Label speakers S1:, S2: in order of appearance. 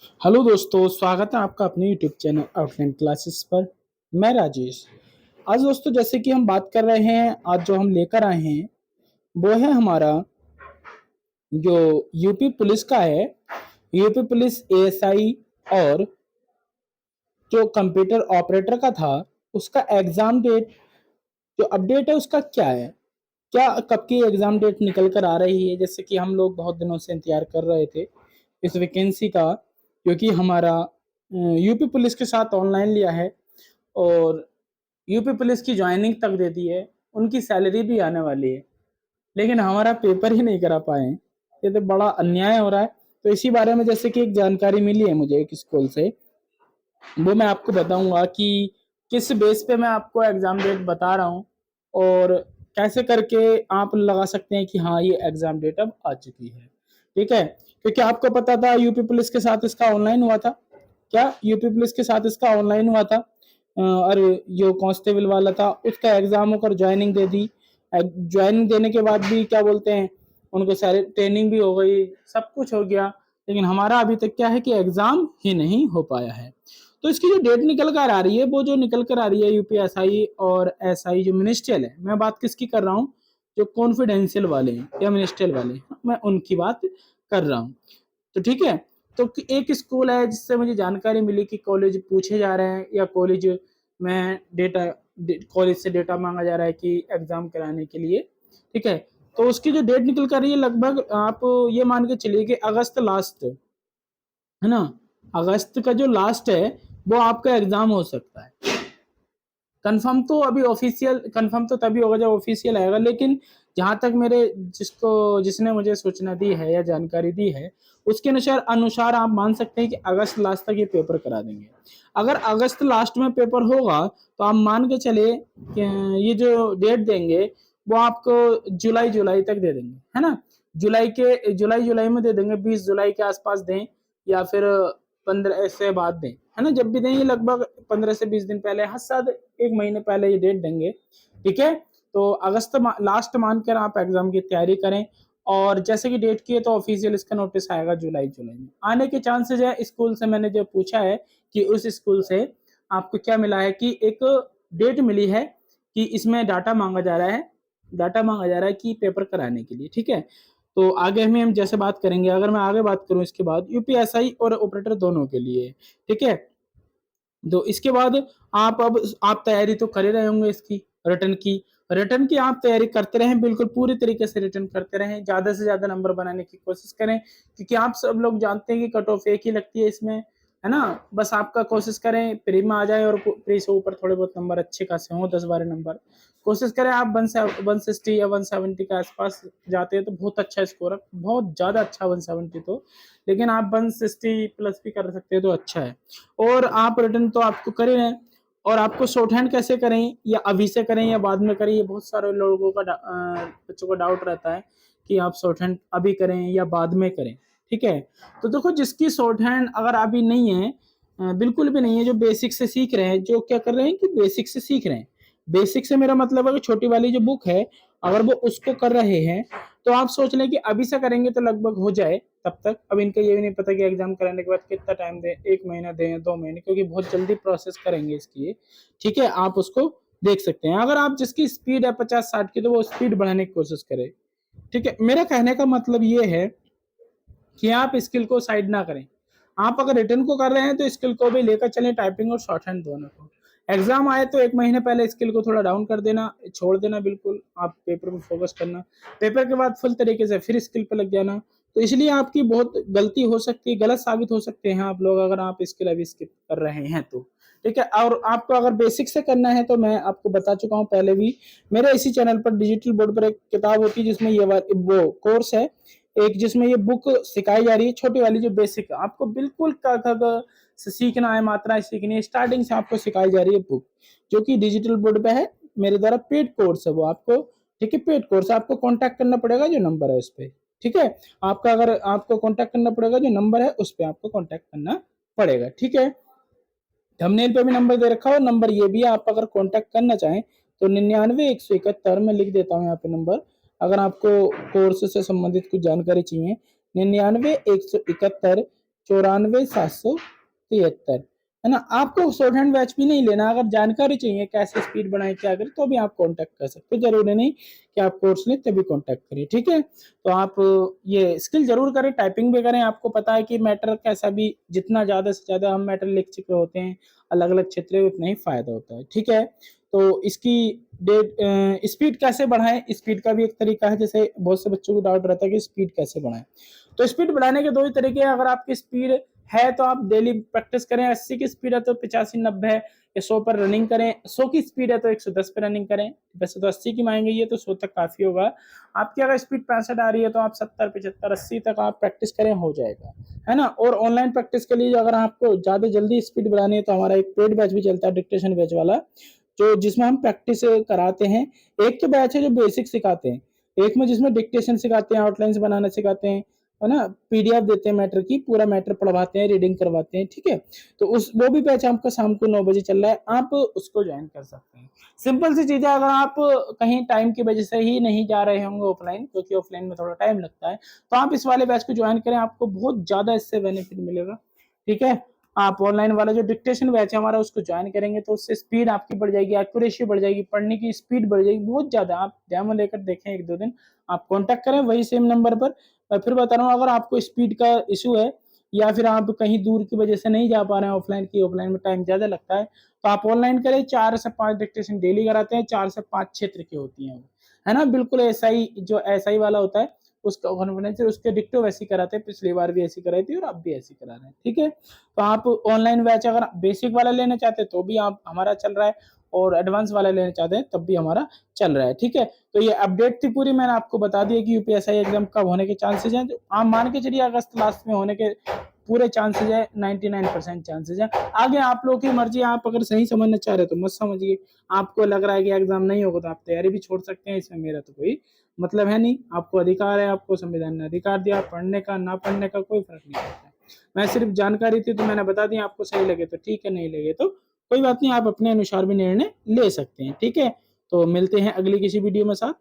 S1: Hello दोस्तों, स्वागत है आपका अपने यूट्यूब चैनल आउटलाइन क्लासेस पर। मैं राजेश। आज दोस्तों जैसे कि हम बात कर रहे हैं, आज जो हम लेकर आए हैं वो है हमारा जो यूपी पुलिस का है। यूपी पुलिस एएसआई और जो कंप्यूटर ऑपरेटर का था उसका एग्जाम डेट जो अपडेट है उसका क्या है, क्या कब की एग्जाम डेट निकल कर आ रही है। जैसे कि हम लोग बहुत दिनों से इंतजार कर रहे थे इस वैकेंसी का, क्योंकि हमारा यूपी पुलिस के साथ ऑनलाइन लिया है और यूपी पुलिस की ज्वाइनिंग तक दे दी है, उनकी सैलरी भी आने वाली है, लेकिन हमारा पेपर ही नहीं करा पाए। ये तो बड़ा अन्याय हो रहा है। तो इसी बारे में जैसे कि एक जानकारी मिली है मुझे एक स्कूल से, वो मैं आपको बताऊंगा कि किस बेस पे मैं आपको एग्जाम डेट बता रहा हूँ और कैसे करके आप लगा सकते हैं कि हाँ ये एग्जाम डेट अब आ चुकी है। ठीक है, क्योंकि आपको पता था यूपी पुलिस के साथ इसका ऑनलाइन हुआ था। क्या यूपी पुलिस के साथ इसका ऑनलाइन हुआ था? और जो कांस्टेबल वाला था उसका एग्जाम होकर ज्वाइनिंग दे दी। ज्वाइनिंग देने के बाद भी क्या बोलते हैं, उनको सारे ट्रेनिंग भी हो गई, सब कुछ हो गया, लेकिन हमारा अभी तक क्या है कि एग्जाम ही नहीं हो पाया है। तो इसकी जो डेट निकल कर आ रही है, वो जो निकल कर आ रही है यूपीएसआई और एसआई जो मिनिस्ट्रियल है, मैं बात किसकी कर रहा हूँ, जो कॉन्फिडेंशियल वाले हैं या मिनिस्ट्रियल वाले हैं, मैं उनकी बात कर रहा हूँ। तो ठीक है, तो एक स्कूल है जिससे मुझे जानकारी मिली कि कॉलेज पूछे जा रहे हैं या कॉलेज में डेटा कॉलेज से डेटा मांगा जा रहा है कि एग्जाम कराने के लिए। ठीक है, तो उसकी जो डेट निकल कर रही है लगभग आप ये मान के चलिए कि अगस्त लास्ट है ना, अगस्त का जो लास्ट है वो आपका एग्जाम हो सकता है। कंफर्म तो अभी ऑफिशियल कंफर्म तो तभी होगा जब ऑफिशियल आएगा, लेकिन जहां तक मेरे जिसने मुझे सूचना दी है या जानकारी दी है उसके अनुसार अनुसार आप मान सकते हैं कि अगस्त लास्ट तक ये पेपर करा देंगे। अगर अगस्त लास्ट में पेपर होगा तो आप मान के चले कि ये जो डेट देंगे वो आपको जुलाई जुलाई तक दे देंगे, है ना। जुलाई जुलाई में दे देंगे, 20 जुलाई के आसपास दें या फिर 15 से बाद दें, है ना। जब भी दें ये लगभग 15 से 20 दिन पहले, हद से 1 महीने पहले ये डेट देंगे। ठीक है, तो अगस्त लास्ट मानकर आप एग्जाम की तैयारी करें। और जैसे कि डेट की है तो ऑफिशियल इसका नोटिस आएगा जुलाई जुलाई में आने के चांसेस है। स्कूल से मैंने जो पूछा है कि उस स्कूल से आपको क्या मिला है कि एक डेट मिली है कि इसमें डाटा मांगा जा रहा है, डाटा मांगा जा रहा है कि पेपर कराने के लिए। ठीक है, तो आगे में हम जैसे बात करेंगे, अगर मैं आगे बात करूं इसके बाद यूपीएसआई और ऑपरेटर दोनों के लिए। ठीक है, तो इसके बाद आप तैयारी तो कर ही रहे होंगे इसकी रिटर्न की। रिटर्न की आप तैयारी करते रहें, बिल्कुल पूरी तरीके से रिटर्न करते रहें, ज्यादा से ज्यादा नंबर बनाने की कोशिश करें, क्योंकि आप सब लोग जानते हैं कि कट ऑफ एक ही लगती है इसमें, है ना। बस आपका कोशिश करें प्री में आ जाए और प्री से ऊपर थोड़े बहुत नंबर अच्छे खासे हों, 10-12 नंबर। कोशिश करें आप 160 या 170 के आसपास जाते हैं तो बहुत अच्छा स्कोर है, बहुत ज्यादा अच्छा 170 तो, लेकिन आप 160 प्लस भी कर सकते हैं तो अच्छा है। और आप रिटर्न तो आपको कर ही रहे हैं, और आपको शॉर्ट हैंड कैसे करें, या अभी से करें या बाद में करें, ये बहुत सारे लोगों का बच्चों का डाउट रहता है कि आप शॉर्ट हैंड अभी करें या बाद में करें। ठीक है, तो देखो जिसकी शॉर्ट हैंड अगर अभी नहीं है, बिल्कुल भी नहीं है, जो बेसिक से सीख रहे हैं, जो क्या कर रहे हैं कि बेसिक से सीख रहे हैं। बेसिक से मेरा मतलब है कि छोटी वाली जो बुक है, अगर वो उसको कर रहे हैं तो आप सोच लें कि अभी से करेंगे तो लगभग हो जाए तब तक। अब इनका ये भी नहीं पता कि एग्जाम कराने के बाद कितना टाइम दें, 1 महीना दें या 2 महीने, क्योंकि बहुत जल्दी प्रोसेस करेंगे इसकी। ठीक है, आप उसको देख सकते हैं। अगर आप जिसकी स्पीड है 50-60 की तो वो स्पीड बढ़ाने की कोशिश करें। ठीक है, मेरा कहने का मतलब ये है कि आप स्किल को साइड ना करें। आप अगर रिटर्न को कर रहे हैं तो स्किल को भी लेकर चलें, टाइपिंग और शॉर्ट हैंड दोनों को। एग्जाम आए तो 1 महीने पहले स्किल को थोड़ा डाउन कर देना, छोड़ देना, बिल्कुल आप पेपर पर फोकस करना। पेपर के बाद फुल तरीके से फिर स्किल पे लग जाना। तो इसलिए आपकी बहुत गलती हो सकती है, गलत साबित हो सकते हैं आप लोग अगर आप स्किल अभी स्किप कर रहे हैं तो। ठीक है, और आपको अगर बेसिक से करना है तो मैं आपको बता चुका हूँ पहले भी, मेरे इसी चैनल पर डिजिटल बोर्ड पर एक किताब होती है जिसमें ये वो कोर्स है एक, जिसमें ये बुक सिखाई जा रही है, छोटी वाली जो बेसिक आपको बिल्कुल क ख ग से सीखना है, मात्राएं सीखनी है, स्टार्टिंग से आपको सिखाई जा रही है बुक, जो कि डिजिटल बोर्ड पे है, मेरे द्वारा पेड कोर्स है वो आपको। ठीक है, पेड कोर्स आपको कांटेक्ट करना पड़ेगा, जो नंबर है उस पे। ठीक है, आपका अगर आपको कांटेक्ट करना पड़ेगा, जो नंबर है उस पे आपको कांटेक्ट करना पड़ेगा। ठीक है, थंबनेल पे भी नंबर दे रखा है, और नंबर ये भी है, आप अगर कांटेक्ट करना चाहें तो 99 171 में लिख देता हूँ यहाँ पे नंबर। अगर आपको कोर्स से संबंधित कुछ जानकारी चाहिए, 99 171 94,773, है ना। आपको शॉर्ट हैंड बैच भी नहीं लेना, अगर जानकारी चाहिए कैसे स्पीड बढ़ाएं क्या करें तो भी आप कांटेक्ट कर सकते हो, जरूरी नहीं कि आप कोर्स लें तभी कांटेक्ट करिए, ठीक है। तो आप ये स्किल जरूर करें, टाइपिंग भी करें। आपको पता है कि मैटर कैसा भी, जितना ज्यादा से ज्यादा हम मैटर लिख चुके होते हैं अलग अलग क्षेत्र में, उतना ही फायदा होता है, ठीक है। तो इसकी डेट स्पीड कैसे बढ़ाएं, स्पीड का भी एक तरीका है। जैसे बहुत से बच्चों को डाउट रहता है कि स्पीड कैसे बढ़ाएं, तो स्पीड बढ़ाने के दो ही तरीके हैं। अगर आपकी स्पीड है तो आप डेली प्रैक्टिस करें, 80 की स्पीड है तो 85-90 है या 100 पर रनिंग करें, 100 की स्पीड है तो 110 पर रनिंग करें। वैसे तो 80 की मांगेंगे ये तो 100 तक काफी होगा। आपकी अगर स्पीड 65 आ रही है तो आप 70, 75, 80 तक आप प्रैक्टिस करें, हो जाएगा, है ना। और ऑनलाइन प्रैक्टिस के लिए अगर आपको ज्यादा जल्दी स्पीड बढ़ानी है तो हमारा एक पेड बैच भी चलता है, डिक्टेशन बैच वाला, जो जिसमें हम प्रैक्टिस कराते हैं। एक तो बैच है जो बेसिक सिखाते हैं, एक में जिसमें डिक्टेशन सिखाते हैं, आउटलाइंस बनाना सिखाते हैं, है ना, पीडीएफ देते हैं मैटर की, पूरा मैटर पढ़वाते हैं, रीडिंग करवाते हैं, ठीक है। तो उस वो भी बैच आपका शाम को 9 बजे चल रहा है, आप उसको ज्वाइन कर सकते हैं। सिंपल सी चीज है, अगर आप कहीं टाइम की वजह से ही नहीं जा रहे होंगे ऑफलाइन, क्योंकि ऑफलाइन में थोड़ा टाइम लगता है, तो आप इस वाले बैच को ज्वाइन करें, आपको बहुत ज्यादा इससे बेनिफिट मिलेगा, ठीक है। आप ऑनलाइन वाला जो डिक्टेशन बैच है हमारा उसको ज्वाइन करेंगे तो उससे स्पीड आपकी बढ़ जाएगी, एक्यूरेसी बढ़ जाएगी, पढ़ने की स्पीड बढ़ जाएगी बहुत ज्यादा। आप डेमो लेकर देखें 1-2 दिन, आप कांटेक्ट करें वही सेम नंबर पर। मैं फिर बता रहा हूँ, अगर आपको स्पीड का इशू है या फिर आप कहीं दूर की वजह से नहीं जा पा रहे हैं ऑफलाइन की, ऑफलाइन में टाइम ज्यादा लगता है, तो आप ऑनलाइन करें। 4 से 5 डिक्टेशन डेली कराते हैं, 4 से 5 क्षेत्र की होती है, है ना। बिल्कुल ऐसा ही जो ऐसा ही वाला होता है उसका कॉन्फिडेंस, उसके डिक्टो वैसी कराते हैं, पिछली बार भी ऐसी कराई थी और अब भी ऐसी करा रहे हैं, ठीक है। तो आप ऑनलाइन बैच अगर बेसिक वाला लेना चाहते हैं तो भी आप हमारा चल रहा है, और एडवांस वाला लेना चाहते हैं तब भी हमारा चल रहा है, ठीक है। तो ये अपडेट थी पूरी, मैंने आपको बता दिया कि यूपीएसआई एग्जाम कब होने के चांसेस हैं। आप मान के चलिए अगस्त लास्ट में होने के पूरे चांसेस है, 99% चांसेस है। आगे आप लोग की मर्जी, आप अगर सही समझना चाह रहे हो तो मत समझिए, आपको लग रहा है कि एग्जाम नहीं होगा तो आप तैयारी भी छोड़ सकते हैं, इसमें मेरा तो कोई मतलब है नहीं। आपको अधिकार है, आपको संविधान ने अधिकार दिया, पढ़ने का ना पढ़ने का कोई फर्क नहीं पड़ता है। मैं सिर्फ जानकारी थी तो मैंने बता दी, आपको सही लगे तो ठीक है, नहीं लगे तो कोई बात नहीं, आप अपने अनुसार भी निर्णय ले सकते हैं, ठीक है। तो मिलते हैं अगली किसी वीडियो में साथ।